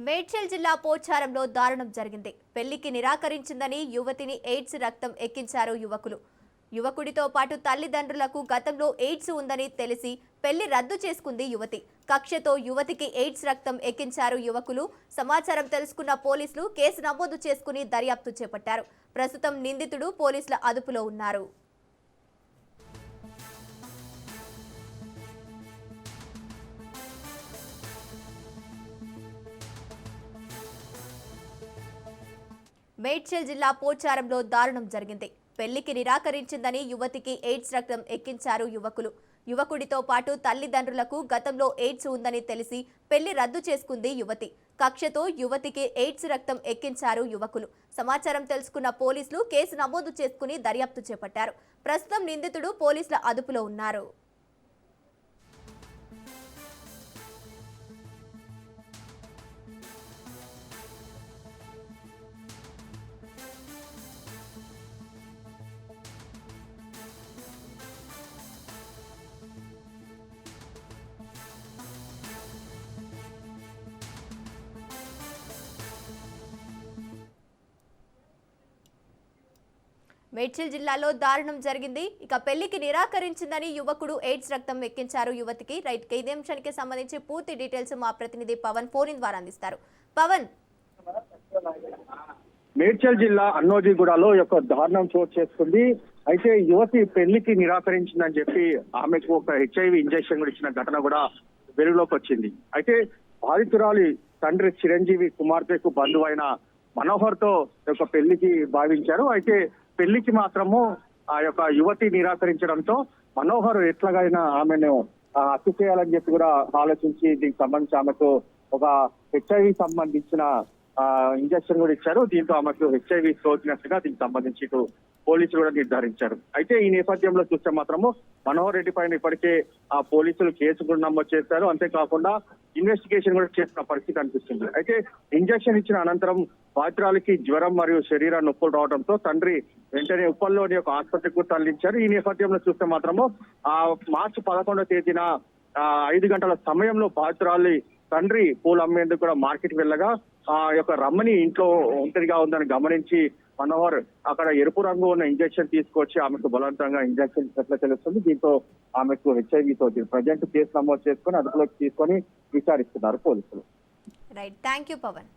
మేడ్చల్ జిల్లా పోచారంలో దారుణం జరిగింది. పెళ్లికి నిరాకరించిందని యువతిని ఎయిడ్స్ రక్తం ఎక్కించారు యువకులు. యువకుడితో పాటు తల్లిదండ్రులకు గతంలో ఎయిడ్స్ ఉందని తెలిసి పెళ్లి రద్దు చేసుకుంది యువతి. కక్షతో యువతికి ఎయిడ్స్ రక్తం ఎక్కించారు యువకులు. సమాచారం తెలుసుకున్న పోలీసులు కేసు నమోదు చేసుకుని దర్యాప్తు చేపట్టారు. ప్రస్తుతం నిందితుడు పోలీసుల అదుపులో ఉన్నారు. మేడ్చల్ జిల్లా పోచారంలో దారుణం జరిగింది. పెళ్లికి నిరాకరించిందని యువతికి ఎయిడ్స్ రక్తం ఎక్కించారు యువకులు. యువకుడితో పాటు తల్లిదండ్రులకు గతంలో ఎయిడ్స్ ఉందని తెలిసి పెళ్లి రద్దు చేసుకుంది యువతి. కక్షతో యువతికి ఎయిడ్స్ రక్తం ఎక్కించారు యువకులు. సమాచారం తెలుసుకున్న పోలీసులు కేసు నమోదు చేసుకుని దర్యాప్తు చేపట్టారు. ప్రస్తుతం నిందితుడు పోలీసుల అదుపులో ఉన్నారు. మేడ్చల్ జిల్లాలో దారుణం జరిగింది. ఇక పెళ్లికి నిరాకరించిందని యువకుడు ఎయిడ్స్ రక్తం ఎక్కించారు యువతికి. రైట్, ఇదే అంశానికి సంబంధించి పూర్తి డీటెయిల్స్ మా ప్రతినిధి పవన్ ఫోన్ ద్వారా అందిస్తారు. పవన్, మేడ్చల్ జిల్లా అన్నోజీగూడలో యొక్క దారుణం చోటు చేసుకుంది. అయితే యువతి పెళ్లికి నిరాకరించిందని చెప్పి ఆమెకు ఒక HIV ఇంజెక్షన్ కూడా ఇచ్చిన ఘటన కూడా వెలుగులోకి వచ్చింది. అయితే బాధితురాలి తండ్రి చిరంజీవి కుమార్తెకు బంధువైన మనోహర్ తో యొక్క పెళ్లికి భావించారు. అయితే పెళ్లికి మాత్రము ఆ యొక్క యువతి నిరాకరించడంతో మనోహర్ ఎట్లాగైనా ఆమెను హత్య చేయాలని చెప్పి కూడా ఆలోచించి దీనికి సంబంధించి ఆమెకు ఒక HIV సంబంధించిన ఇంజక్షన్ కూడా ఇచ్చారు. దీంతో ఆమెకు HIV సోకినట్టుగా దీనికి సంబంధించి ఇటు పోలీసులు కూడా నిర్ధారించారు. అయితే ఈ నేపథ్యంలో చూస్తే మాత్రము మనోహర్ రెడ్డి పైన ఇప్పటికే ఆ పోలీసులు కేసు కూడా నమోదు చేశారు. అంతేకాకుండా ఇన్వెస్టిగేషన్ కూడా చేసిన పరిస్థితి అనిపిస్తుంది. అయితే ఇంజక్షన్ ఇచ్చిన అనంతరం బాధితురాలికి జ్వరం మరియు శరీర నొప్పులు రావడంతో తండ్రి వెంటనే ఉప్పల్లోని ఒక ఆసుపత్రికి కూడా తరలించారు. ఈ నేపథ్యంలో చూస్తే మాత్రము మార్చి 11వ తేదీన 5 గంటల సమయంలో బాధితురాలి తండ్రి పూలు అమ్మేందుకు కూడా మార్కెట్ వెళ్ళగా ఆ యొక్క రమ్మని ఇంట్లో ఒంటరిగా ఉందని గమనించి మనోహర్ అక్కడ ఎరుపు రంగు ఉన్న ఇంజెక్షన్ తీసుకొచ్చి ఆమెకు బలవంతంగా ఇంజెక్షన్ ఎట్లా తెలుస్తుంది. దీంతో ఆమెకు HIV తోటి ప్రజెంట్ కేసు నమోదు చేసుకుని అదుపులోకి తీసుకొని విచారిస్తున్నారు పోలీసులు. Right, thank you Pawan.